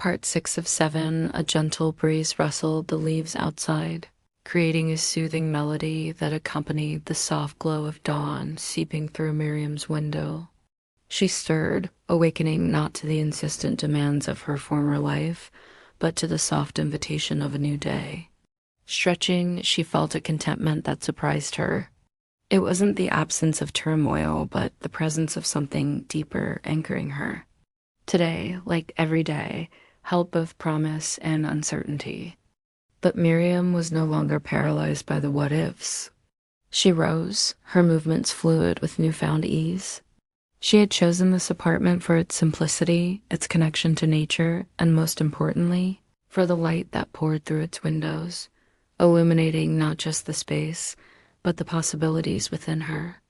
Part 6 of 7, a gentle breeze rustled the leaves outside, creating a soothing melody that accompanied the soft glow of dawn seeping through Miriam's window. She stirred, awakening not to the insistent demands of her former life, but to the soft invitation of a new day. Stretching, she felt a contentment that surprised her. It wasn't the absence of turmoil, but the presence of something deeper anchoring her. Today, like every day, held both promise and uncertainty. But Miriam was no longer paralyzed by the what-ifs. She rose, her movements fluid with newfound ease. She had chosen this apartment for its simplicity, its connection to nature, and most importantly, for the light that poured through its windows, illuminating not just the space, but the possibilities within her.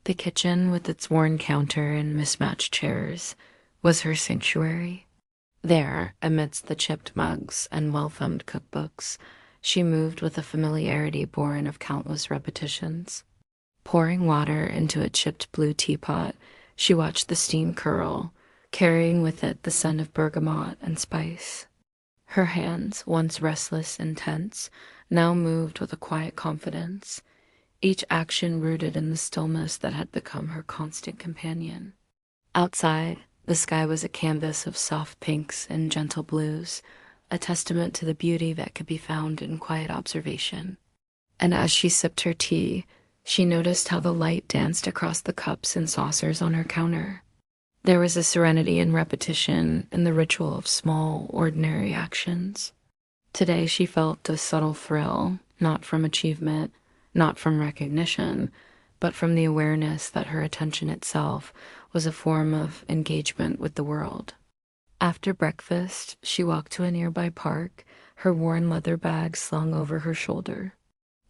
The kitchen, with its worn counter and mismatched chairs, was her sanctuary. There, amidst the chipped mugs and well-thumbed cookbooks, she moved with a familiarity born of countless repetitions. Pouring water into a chipped blue teapot, she watched the steam curl, carrying with it the scent of bergamot and spice. Her hands, once restless and tense, now moved with a quiet confidence, each action rooted in the stillness that had become her constant companion. Outside, the sky was a canvas of soft pinks and gentle blues, a testament to the beauty that could be found in quiet observation. And as she sipped her tea, she noticed how the light danced across the cups and saucers on her counter. There was a serenity and repetition in the ritual of small, ordinary actions. Today she felt a subtle thrill, not from achievement, not from recognition, but from the awareness that her attention itself was a form of engagement with the world. After breakfast, she walked to a nearby park, her worn leather bag slung over her shoulder.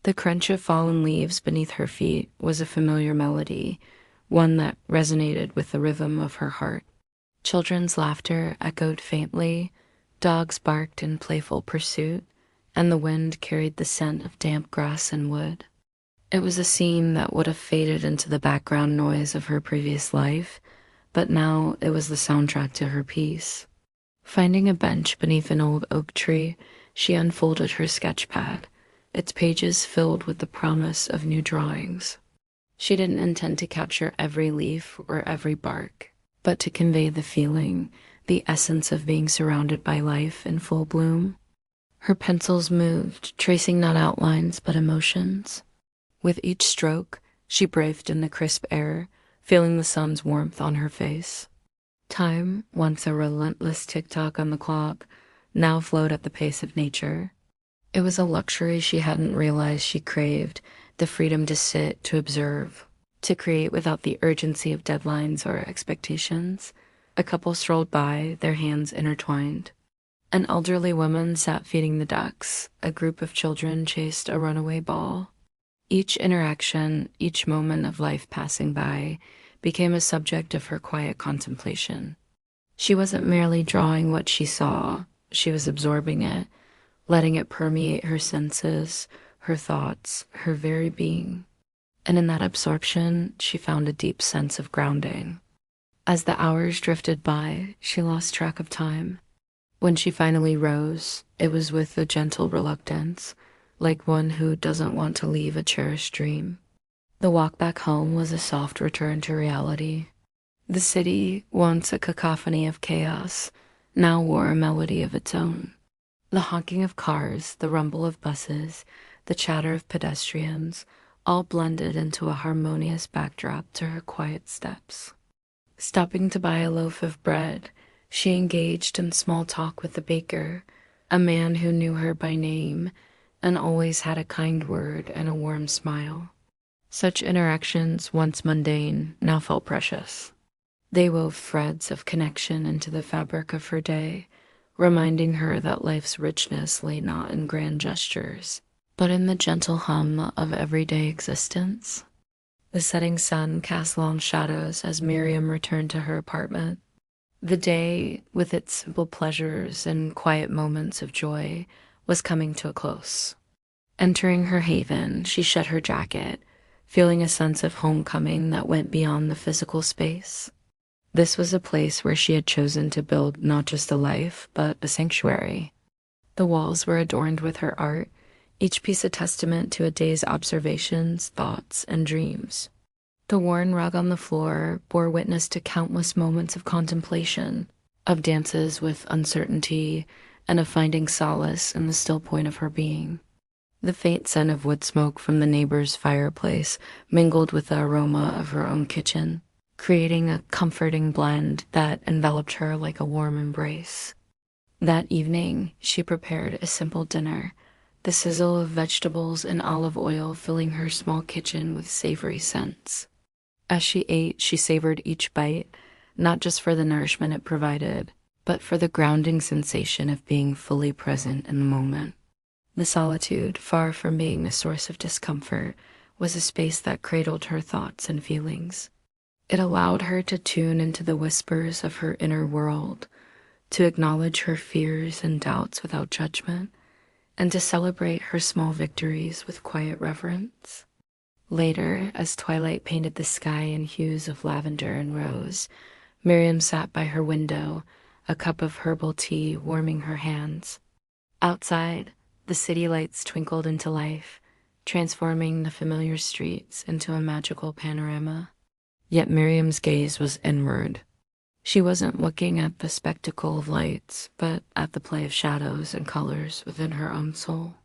The crunch of fallen leaves beneath her feet was a familiar melody, one that resonated with the rhythm of her heart. Children's laughter echoed faintly, dogs barked in playful pursuit, and the wind carried the scent of damp grass and wood. It was a scene that would have faded into the background noise of her previous life, but now it was the soundtrack to her peace. Finding a bench beneath an old oak tree, she unfolded her sketch pad, its pages filled with the promise of new drawings. She didn't intend to capture every leaf or every bark, but to convey the feeling, the essence of being surrounded by life in full bloom. Her pencils moved, tracing not outlines but emotions. With each stroke, she breathed in the crisp air, feeling the sun's warmth on her face. Time, once a relentless tick-tock on the clock, now flowed at the pace of nature. It was a luxury she hadn't realized she craved, the freedom to sit, to observe, to create without the urgency of deadlines or expectations. A couple strolled by, their hands intertwined. An elderly woman sat feeding the ducks. A group of children chased a runaway ball. Each interaction, each moment of life passing by, became a subject of her quiet contemplation. She wasn't merely drawing what she saw, she was absorbing it, letting it permeate her senses, her thoughts, her very being. And in that absorption, she found a deep sense of grounding. As the hours drifted by, she lost track of time. When she finally rose, it was with a gentle reluctance, like one who doesn't want to leave a cherished dream. The walk back home was a soft return to reality. The city, once a cacophony of chaos, now wore a melody of its own. The honking of cars, the rumble of buses, the chatter of pedestrians, all blended into a harmonious backdrop to her quiet steps. Stopping to buy a loaf of bread, she engaged in small talk with the baker, a man who knew her by name and always had a kind word and a warm smile. Such interactions, once mundane, now felt precious. They wove threads of connection into the fabric of her day, reminding her that life's richness lay not in grand gestures, but in the gentle hum of everyday existence. The setting sun cast long shadows as Miriam returned to her apartment. The day, with its simple pleasures and quiet moments of joy, was coming to a close. Entering her haven, she shed her jacket, feeling a sense of homecoming that went beyond the physical space. This was a place where she had chosen to build not just a life, but a sanctuary. The walls were adorned with her art, each piece a testament to a day's observations, thoughts, and dreams. The worn rug on the floor bore witness to countless moments of contemplation, of dances with uncertainty, and of finding solace in the still point of her being. The faint scent of wood smoke from the neighbor's fireplace mingled with the aroma of her own kitchen, creating a comforting blend that enveloped her like a warm embrace. That evening, she prepared a simple dinner, the sizzle of vegetables and olive oil filling her small kitchen with savory scents. As she ate, she savored each bite, not just for the nourishment it provided, but for the grounding sensation of being fully present in the moment. The solitude, far from being a source of discomfort, was a space that cradled her thoughts and feelings. It allowed her to tune into the whispers of her inner world, to acknowledge her fears and doubts without judgment, and to celebrate her small victories with quiet reverence. Later, as twilight painted the sky in hues of lavender and rose, Miriam sat by her window, a cup of herbal tea warming her hands. Outside, the city lights twinkled into life, transforming the familiar streets into a magical panorama. Yet Miriam's gaze was inward. She wasn't looking at the spectacle of lights, but at the play of shadows and colors within her own soul.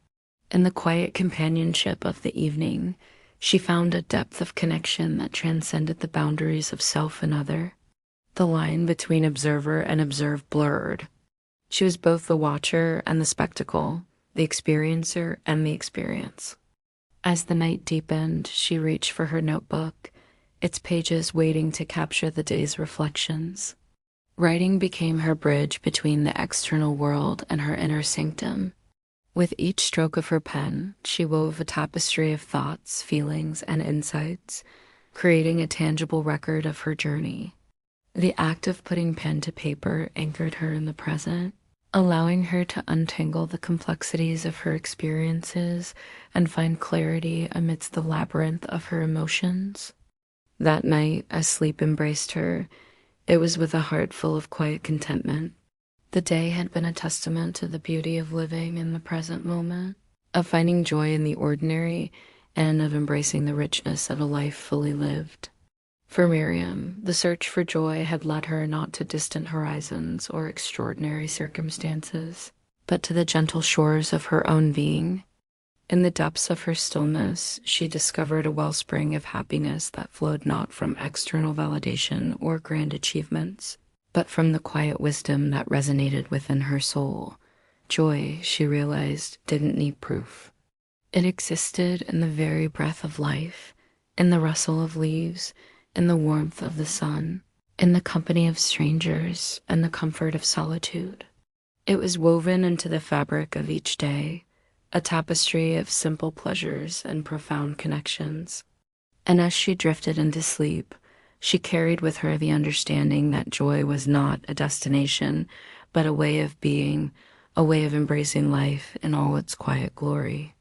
In the quiet companionship of the evening, she found a depth of connection that transcended the boundaries of self and other. The line between observer and observed blurred. She was both the watcher and the spectacle, the experiencer and the experience. As the night deepened, she reached for her notebook, its pages waiting to capture the day's reflections. Writing became her bridge between the external world and her inner sanctum. With each stroke of her pen, she wove a tapestry of thoughts, feelings, and insights, creating a tangible record of her journey. The act of putting pen to paper anchored her in the present, allowing her to untangle the complexities of her experiences and find clarity amidst the labyrinth of her emotions. That night, as sleep embraced her, it was with a heart full of quiet contentment. The day had been a testament to the beauty of living in the present moment, of finding joy in the ordinary, and of embracing the richness of a life fully lived. For Miriam, the search for joy had led her not to distant horizons or extraordinary circumstances, but to the gentle shores of her own being. In the depths of her stillness, she discovered a wellspring of happiness that flowed not from external validation or grand achievements, but from the quiet wisdom that resonated within her soul. Joy, she realized, didn't need proof. It existed in the very breath of life, in the rustle of leaves, in the warmth of the sun, in the company of strangers, and the comfort of solitude. It was woven into the fabric of each day, a tapestry of simple pleasures and profound connections. And as she drifted into sleep, she carried with her the understanding that joy was not a destination, but a way of being, a way of embracing life in all its quiet glory.